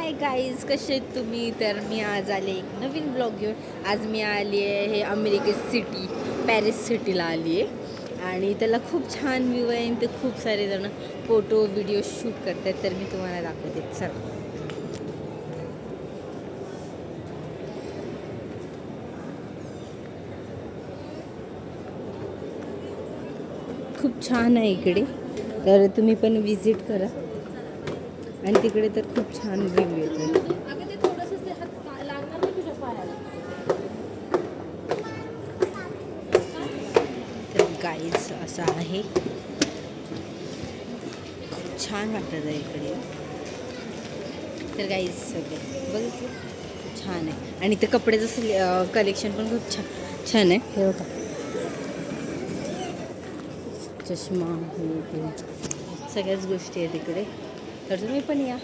Hi guys, कसे आहेत तुम्ही? तर मी आज आले एक नवीन ब्लॉग घेऊन. आज मी आली आहे हे अमेरिकेत सिटी, पॅरिस सिटीला आली आहे. आणि त्याला खूप छान व्ह्यू आहे आणि ते खूप सारे जण फोटो व्हिडिओ शूट करतात. तर मी तुम्हाला दाखवते, चला. खूप छान आहे इकडे, तर तुम्ही पण विजिट करा. आणि तिकडे तर खूप छान व्ह्यू येतो. तर गाईज असं आहे, छान वाटत आहे इकडे. तर गाईज सगळं बघितलं, छान आहे. आणि ते कपड्याचं कलेक्शन पण खूप छान आहे. हे बघा, चष्मा हे ते सगळ्याच गोष्टी आहेत इकडे. तर तुम्ही पण या.